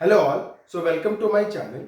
Hello all, so welcome to my channel.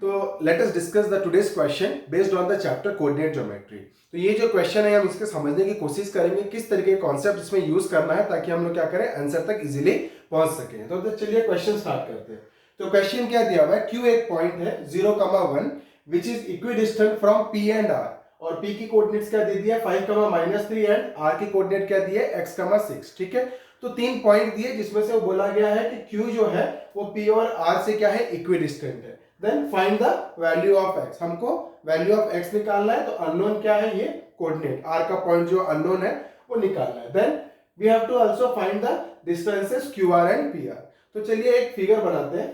तो let us discuss the today's question based on the chapter coordinate geometry. तो ये जो question है हम इसके समझने की कोशिश करेंगे किस तरीके के कॉन्सेप्ट इसमें यूज करना है ताकि हम लोग क्या करें आंसर तक इजीली पहुंच सकें। तो चलिए क्वेश्चन स्टार्ट करते हैं। तो क्वेश्चन क्या दिया हुआ है, Q एक पॉइंट है 0,1 which is equidistant from P and R और P की कोऑर्डिनेट्स क्या दे दिया 5,-3 एंड R की कोऑर्डिनेट क्या दी है x,6। ठीक है, तो 3 पॉइंट दिए जिसमें से वो बोला गया है कि Q जो है वो P और R से क्या है इक्विडिस्टेंट है। Then find the value of x, हमको वैल्यू ऑफ x निकालना है। तो अननोन क्या है, ये कोऑर्डिनेट r का पॉइंट जो अननोन है वो निकालना है। Then we have to also find the distances QR and PR। तो चलिए एक फिगर बनाते हैं।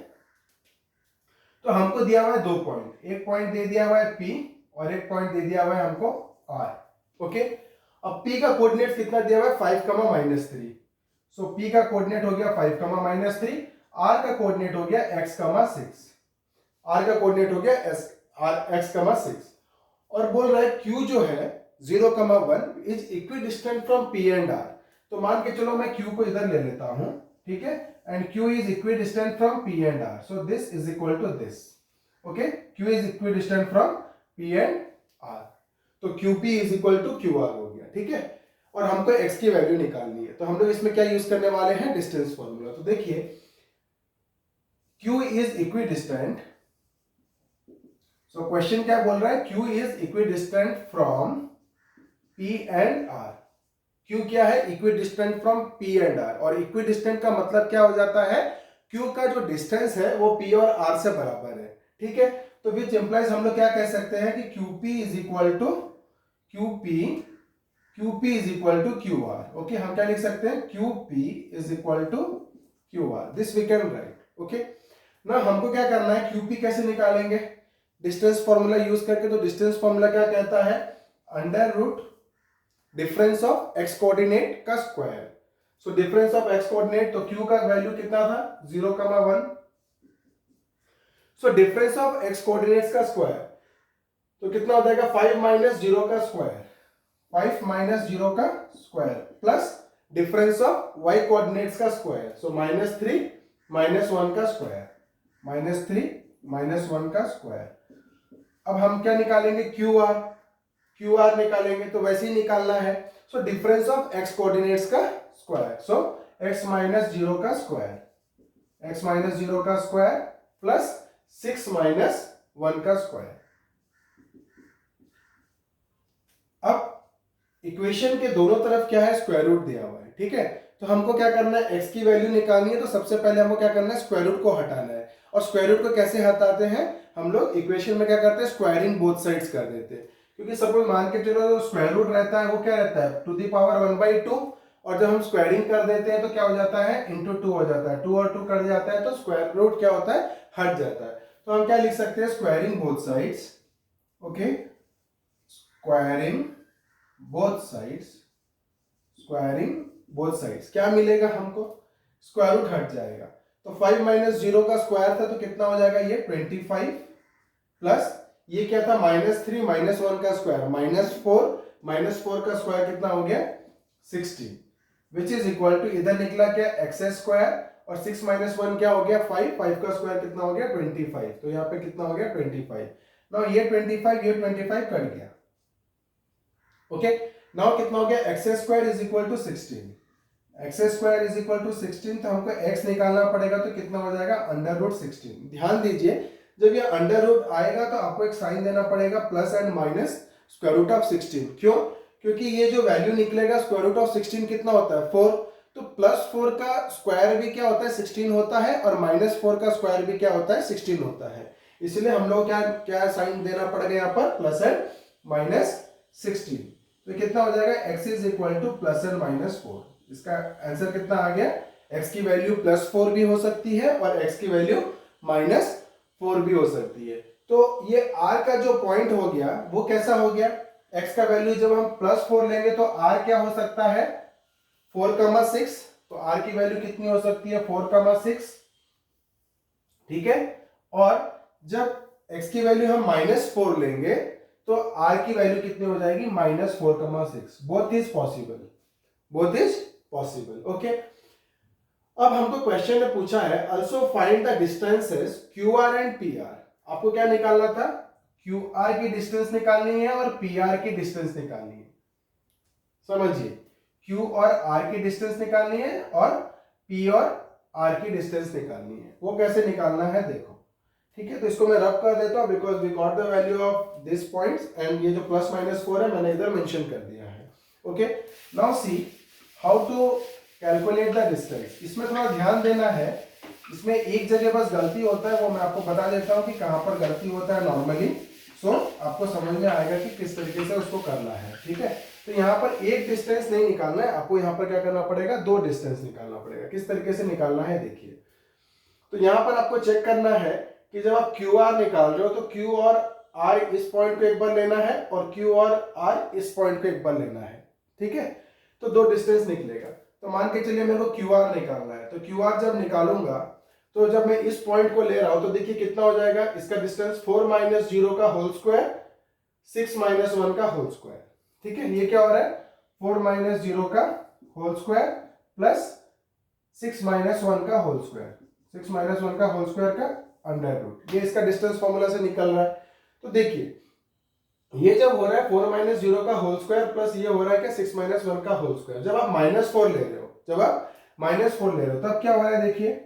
तो हमको दिया हुआ है 2 पॉइंट, एक पॉइंट दे दिया हुआ है P और एक पॉइंट दे दिया हुआ है हमको R। ओके, अब P का कोऑर्डिनेट कितना दिया हुआ है 5,-3। सो P का कोऑर्डिनेट हो गया 5,-3, R का कोऑर्डिनेट हो गया x,6, R का कोऑर्डिनेट हो गया x,6 और बोल रहा है Q जो है 0,1 is equidistant from P and R। तो मान के चलो मैं Q को इधर ले लेता हूं, ठीक है, and Q is equidistant from P and R, so this is equal to this. Okay, Q is equidistant from P and R, तो QP is equal to QR हो गया। ठीक है, और हमको x की वैल्यू निकालनी है। तो हम लोग इसमें क्या यूज करने वाले हैं, डिस्टेंस फॉर्मूला। तो देखिए Q is equidistant, so question क्या बोल रहा है, Q is equidistant from P and R। Q क्या है, equidistant from P and R, और इक्विडिस्टेंट का मतलब क्या हो जाता है, Q का जो डिस्टेंस है वो P और R से बराबर है। ठीक है, तो विच इंप्लाइज हम लोग क्या कह सकते हैं कि QP is equal to QP is equal to QR। Okay, हम क्या लिख सकते हैं, QP is equal to QR, this we can write. Okay, ना हमको क्या करना है, QP कैसे निकालेंगे, डिस्टेंस फॉर्मूला यूज करके। तो डिस्टेंस फॉर्मूला क्या कहता है, under root difference of x coordinate का square. So difference of x coordinate, तो Q का वैल्यू कितना था 0,1, so difference of x coordinates का स्क्वायर तो कितना हो जाएगा 5 माइनस 0 का स्क्वायर, 5 माइनस 0 का square plus difference of y coordinates का स्क्वायर, सो -3 माइनस 1 का स्क्वायर, -3 माइनस 1 का स्क्वायर। अब हम क्या निकालेंगे, QR निकालेंगे, तो वैसे ही निकालना है। सो डिफरेंस ऑफ x कोऑर्डिनेट्स का स्क्वायर, सो x माइनस 0 का स्क्वायर, x माइनस 0 का स्क्वायर प्लस 6 माइनस 1 का स्क्वायर। अब इक्वेशन के दोनों तरफ क्या है, स्क्वायर रूट दिया हुआ है। ठीक है, तो हमको क्या करना है, x की वैल्यू निकालनी है। तो सबसे पहले हमको क्या करना है, स्क्वायर रूट को हटाना है। और स्क्वायर रूट को कैसे हटाते हैं, हम लोग इक्वेशन में क्या करते हैं, स्क्वायरिंग बोथ साइड्स कर देते हैं। क्योंकि सपोज मान के चलो जो स्क्वायर रूट रहता है वो क्या रहता है टू द पावर 1/2, और जब हम स्क्वायरिंग कर देते हैं तो क्या हो जाता है इंटू 2 हो जाता है, 2 और 2 कट जाता है तो स्क्वायर रूट क्या होता है, हट जाता है। तो हम क्या लिख सकते हैं, squaring both sides. Okay, squaring both sides, squaring both sides क्या मिलेगा हमको, स्क्वायर रूट हट जाएगा। तो 5 माइनस 0 का स्क्वायर था तो कितना हो जाएगा ये 25 प्लस ये क्या था -3 माइनस 1 का स्क्वायर -4 का स्क्वायर कितना हो गया 16, विच इज इक्वल टू इधर निकला क्या x स्क्वायर और 6 माइनस 1 क्या हो गया 5 का स्क्वायर कितना हो गया 25, तो यहाँ पे कितना हो गया 25। नाउ ये 25 कट गया। ओके, नाउ कितना हो गया x square is equal to 16, x square is equal to 16, तो हमको x निकालना पड़ेगा। तो कितना हो जाएगा अंडर रूट 16। ध्यान दीजिए जब ये अंडर रूट आएगा तो आपको एक साइन देना पड़ेगा plus and minus square root of 16। क्यों, क्योंकि ये जो वैल्यू निकलेगा स्क्वायर रूट ऑफ 16 कितना होता है 4, तो +4 का स्क्वायर भी क्या होता है 16 होता है और -4 का स्क्वायर भी क्या होता है 16 होता है। इसलिए हम लोग क्या साइन देना पड़ेगा यहाँ पर प्लस एंड माइनस 16। तो कितना हो जाएगा x is equal two plus and -4। इसका आंसर कितना आ गया, x की वैल्यू +4 भी हो सकती है और x की वैल्यू -4 भी हो सकती है। तो ये r का जो पॉइंट हो गया वो कैसा हो गया, x का वैल्यू जब हम +4 लेंगे तो r क्या हो सकता है 4,6, तो r की वैल्यू कितनी हो सकती है 4,6। ठीक है, और जब x की वैल्यू हम -4 लेंगे तो r की वैल्यू कितनी हो जाएगी -4,6। Both is possible, okay. अब हमको क्वेश्चन में पूछा है also find the distances Q R and P R. आपको क्या निकालना था, क्यू आर की डिस्टेंस निकालनी है और पी आर की डिस्टेंस निकालनी है। समझिए, क्यू और आर की डिस्टेंस निकालनी है और पी और आर की डिस्टेंस निकालनी है। वो कैसे निकालना है देखो, ठीक है। तो इसको मैं रब कर देता हूं because we got the value of this points and ये जो प्लस माइनस 4 है मैंने इधर मेंशन कर दिया है। Okay, now see how to calculate the distance. इसमें थोड़ा ध्यान देना है, इसमें एक जगह बस गलती होता है, वो मैं आपको बता देता हूँ कि कहाँ पर गलती होता है नॉर्मली। सो आपको समझ में आएगा कि किस तरीके से उसको करना है, ठीक है। तो यहाँ पर एक डिस्टेंस नहीं निकालना है आपको, यहाँ पर क्या करना पड़ेगा, दो डिस्टेंस निकालना पड़ेगा। किस तरीके से निकालना है देखिए, तो यहाँ पर आपको चेक करना है कि जब आप क्यू आर निकाल रहे हो तो क्यू और आर इस पॉइंट को एक बार लेना है और क्यू और आर इस पॉइंट को एक बार लेना है, ठीक है। तो दो डिस्टेंस निकलेगा। तो मान के चलिए मेरे को क्यू आर निकालना है, तो क्यू आर जब निकालूंगा तो जब मैं इस पॉइंट को ले रहा हूं तो देखिए कितना हो जाएगा, इसका डिस्टेंस 4 माइनस 0 का होल स्क्वायर 6 माइनस 1 का होल स्क्वायर, ठीक है। ये क्या हो रहा है, 4 माइनस 0 का होल स्क्वायर प्लस 6 माइनस 1 का होल स्क्वायर, 6 माइनस 1 का होल स्क्वायर का अंडर रूट, ये इसका डिस्टेंस फॉर्मूला से निकल रहा है। तो देखिए ये जब हो रहा है 4 माइनस 0 का होल स्क्वायर प्लस ये हो रहा है क्या 6 माइनस 1 का होल स्क्वायर, जब आप -4 ले रहे हो, जब आप -4 ले रहे हो तब क्या हो रहा है देखिए,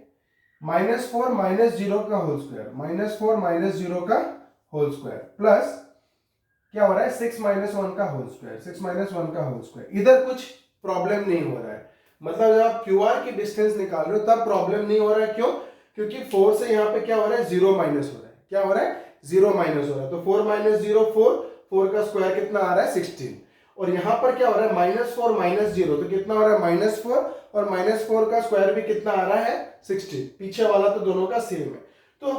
-4 माइनस 0 का होल स्क्वायर, -4 माइनस 0 का होल स्क्वायर प्लस क्या हो रहा है 6 माइनस 1 का होल स्क्वायर, 6 माइनस 1 का होल स्क्वायर। इधर कुछ प्रॉब्लम नहीं हो रहा है, मतलब जब आप क्यू आर की डिस्टेंस निकाल रहे हो तब प्रॉब्लम नहीं हो रहा है। क्यों, क्योंकि 4 से यहाँ पे क्या हो रहा है 0 माइनस हो रहा है, क्या हो रहा है 0 माइनस हो रहा है। तो 4 माइनस 0 4, 4 का स्क्वायर कितना आ रहा है 16, और यहाँ पर क्या हो रहा है -4 माइनस 0 तो कितना हो रहा है -4, और -4 का स्क्वायर भी कितना आ रहा है 16, पीछे वाला तो दोनों का सेम है। तो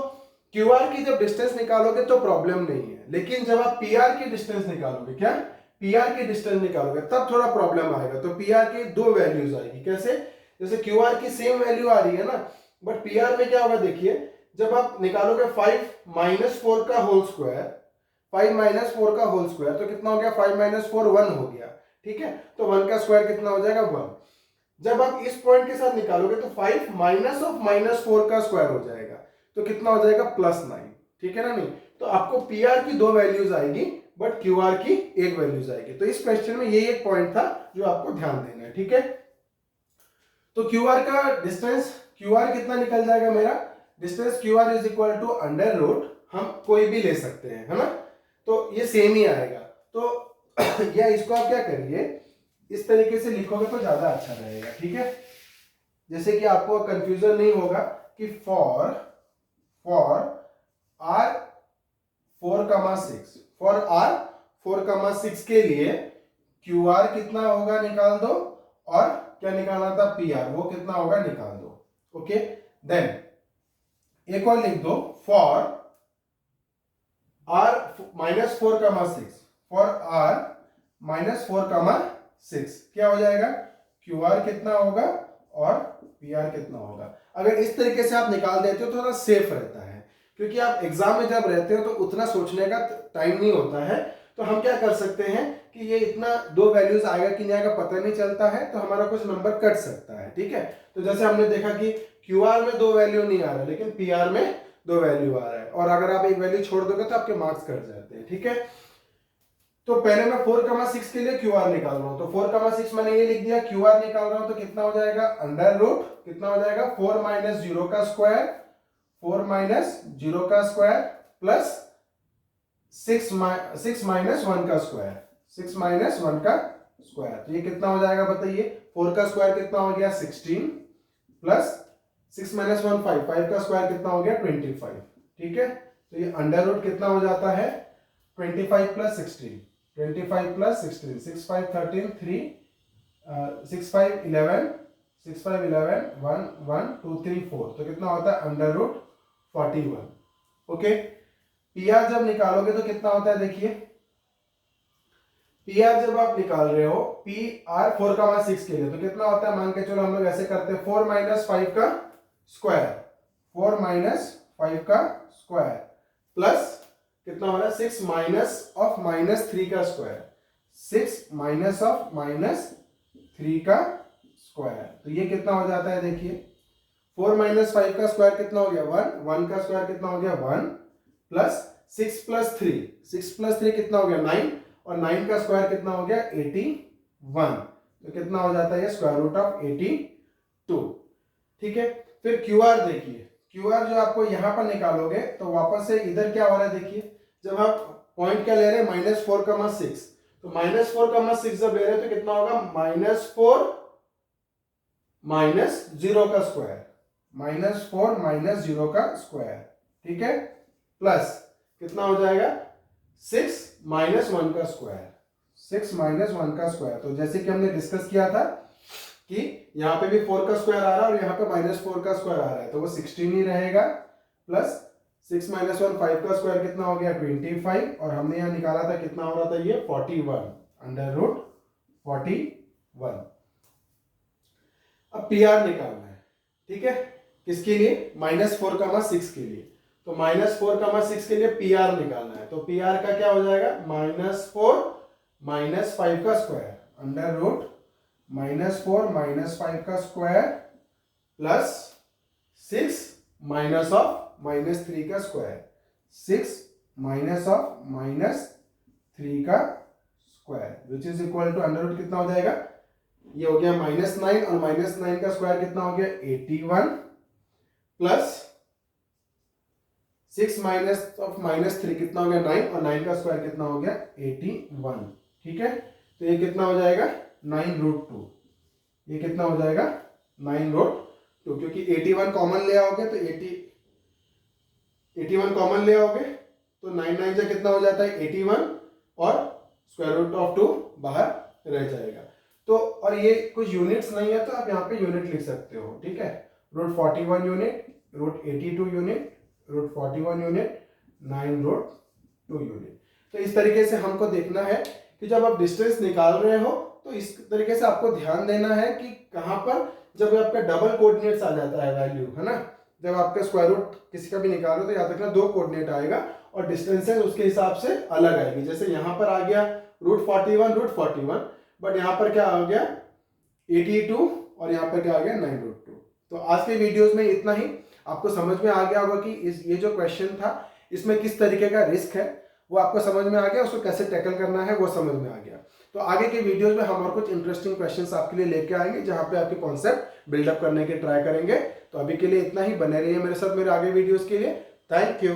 क्यू आर की जब डिस्टेंस निकालोगे तो प्रॉब्लम नहीं है, लेकिन जब आप पी आर की डिस्टेंस निकालोगे, क्या पी आर की डिस्टेंस निकालोगे तब थोड़ा प्रॉब्लम आएगा। तो पी आर की दो वैल्यूज आएगी, कैसे, जैसे क्यू आर की सेम वैल्यू आ रही है ना, बट पी आर में क्या होगा देखिए, जब आप निकालोगे 5 माइनस 4 का होल स्क्वायर, 5 माइनस 4 का होल स्क्वायर तो कितना हो गया 5 माइनस 4 1 हो गया, ठीक है। तो 1 का स्क्वायर कितना हो जाएगा 1। जब आप इस पॉइंट के साथ निकालोगे तो 5 माइनस ऑफ -4 का स्क्वायर हो जाएगा, तो कितना हो जाएगा +9, ठीक है ना। नहीं तो आपको पी आर की दो वैल्यूज आएगी बट क्यू आर की एक वैल्यूज आएगी। तो इस क्वेश्चन में ये एक पॉइंट था जो आपको ध्यान देना है, ठीक है। तो क्यू आर का डिस्टेंस, क्यू आर कितना निकल जाएगा मेरा, distance Q R is equal to under root, हम कोई भी ले सकते हैं, है ना, तो ये सेम ही आएगा। तो या इसको आप क्या करिए, इस तरीके से लिखोगे तो ज्यादा अच्छा रहेगा, ठीक है। जैसे कि आपको कंफ्यूजन नहीं होगा कि फॉर आर 4,6, फॉर आर 4,6 के लिए क्यू आर कितना होगा निकाल दो, और क्या निकालना था पी आर, वो कितना होगा निकाल दो। ओके, देन एक और लिख दो, फॉर आर -4,6, फॉर आर -4,6 क्या हो जाएगा, क्यू आर कितना होगा और पी आर कितना होगा। अगर इस तरीके से आप निकाल देते हो तो थोड़ा सेफ रहता है, क्योंकि आप एग्जाम में जब रहते हो तो उतना सोचने का टाइम नहीं होता है। तो हम क्या कर सकते हैं कि ये इतना दो वैल्यूज आएगा कि नहीं आएगा पता नहीं चलता है, तो हमारा कुछ नंबर कट सकता है, ठीक है। तो जैसे हमने देखा कि क्यू आर में दो वैल्यू नहीं आ रहा, लेकिन पी आर में दो वैल्यू आ रहा है, और अगर आप एक वैल्यू छोड़ दोगे तो आपके मार्क्स कट जाते हैं, ठीक है। तो पहले मैं 4,6 के लिए क्यू आर निकाल रहा हूं, तो 4,6 मैंने ये लिख दिया, क्यू आर निकाल रहा हूं तो कितना हो जाएगा अंडर रूट, कितना हो जाएगा 4 माइनस 0 का स्क्वायर, 4 माइनस 0 का स्क्वायर प्लस 6 माइनस 1 का स्क्वायर, 6 माइनस 1 का स्क्वायर, तो ये कितना हो जाएगा बताइए, 4 का स्क्वायर कितना हो गया 16 प्लस 6 माइनस 1 5, 5 का स्क्वायर कितना हो गया 25, ठीक है। तो ये अंडर रूट कितना हो जाता है 25 प्लस 16, 25 प्लस 16, 6 5 13 3 6 5 11, 6 5 11 1 1 2 3 4, तो कितना होता है under root 41। Okay, P R जब निकालोगे तो कितना होता है देखिए, पी आर जब आप निकाल रहे हो पी आर 4,6 के लिए तो कितना होता है, मान के चलो हम लोग ऐसे करते हैं 4 माइनस 5 का स्क्वायर, 4 माइनस 5 का स्क्वायर प्लस कितना हो रहा है 6 माइनस ऑफ -3 का स्क्वायर, 6 माइनस ऑफ -3 का स्क्वायर, तो ये कितना हो जाता है देखिए 4 माइनस 5 का स्क्वायर कितना हो गया 1, 1 का स्क्वायर कितना हो गया 1, प्लस 6 प्लस 3, 6 प्लस 3 कितना हो गया 9, और 9 का स्क्वायर कितना हो गया 81, तो कितना हो जाता है स्क्वायर रूट ऑफ 82। ठीक है, फिर क्यू आर देखिए, क्यू आर जो आपको यहां पर निकालोगे तो वापस से इधर क्या हो रहा है देखिए, जब आप पॉइंट क्या ले रहे हैं -4,6, तो -4,6 जब ले रहे हैं तो कितना होगा -4 माइनस 0 का स्क्वायर, -4 माइनस 0 का स्क्वायर, ठीक है, प्लस कितना हो जाएगा 6 माइनस 1 का स्क्वायर, 6 माइनस 1 का स्क्वायर। तो जैसे कि हमने डिस्कस किया था कि यहाँ पे भी 4 का स्क्वायर आ रहा है और यहाँ पे -4 का स्क्वायर आ रहा है, तो वो 16 ही रहेगा, प्लस 6 माइनस 1 5 का स्क्वायर कितना हो गया 25, और हमने यहाँ निकाला था कितना हो रहा था ये 41 अंडर रूट 41। अब पी आर निकालना है, ठीक है, किसके लिए -4,6 के लिए, तो -4,6 के लिए पी आर निकालना है, तो पी आर का क्या हो जाएगा -4 माइनस 5 का स्क्वायर अंडर रूट -4 माइनस 5 का स्क्वायर प्लस 6 माइनस ऑफ -3 का स्क्वायर, 6 माइनस ऑफ -3 का square which is equal to under root कितना हो जाएगा, ये हो गया -9 और -9 का स्क्वायर कितना हो गया 81, प्लस 6 माइनस ऑफ -3 कितना हो गया 9, और 9 का स्क्वायर कितना हो गया 81। ठीक है, तो ये कितना हो जाएगा 9√2, ये कितना हो जाएगा 9√2, क्योंकि 81 कॉमन ले आओगे तो 81 कॉमन ले आओगे तो 9 9 से कितना हो जाता है 81, और स्क्वायर रूट ऑफ 2 बाहर रह जाएगा। तो और ये कुछ यूनिट्स नहीं है तो आप यहाँ पे यूनिट लिख सकते हो, ठीक है, √41 यूनिट, √82 यूनिट, √41 यूनिट, 9√2 यूनिट। तो इस तरीके से हमको देखना है कि जब आप डिस्टेंस निकाल रहे हो तो इस तरीके से आपको ध्यान देना है कि कहाँ पर जब आपका डबल कोऑर्डिनेट्स आ जाता है वैल्यू, है ना, जब आपका स्क्वायर रूट किसी का भी निकालो तो याद रखना 2 कोऑर्डिनेट आएगा और डिस्टेंसेस उसके हिसाब से अलग आएगी। जैसे यहाँ पर आ गया √41, बट यहाँ पर क्या आ गया 82, और यहाँ पर क्या आ गया 9√2। तो आज के वीडियोस में इतना ही, आपको समझ में आ गया होगा कि ये जो क्वेश्चन था इसमें किस तरीके का रिस्क है वो आपको समझ में आ गया, उसको कैसे टैकल करना है वो समझ में आ गया। तो आगे के वीडियोस में हम और कुछ इंटरेस्टिंग क्वेश्चंस आपके लिए लेके आएंगे जहां पे आपके कॉन्सेप्ट बिल्डअप करने के ट्राई करेंगे। तो अभी के लिए इतना ही, बने रहिए मेरे साथ मेरे आगे वीडियोस के लिए। Thank you.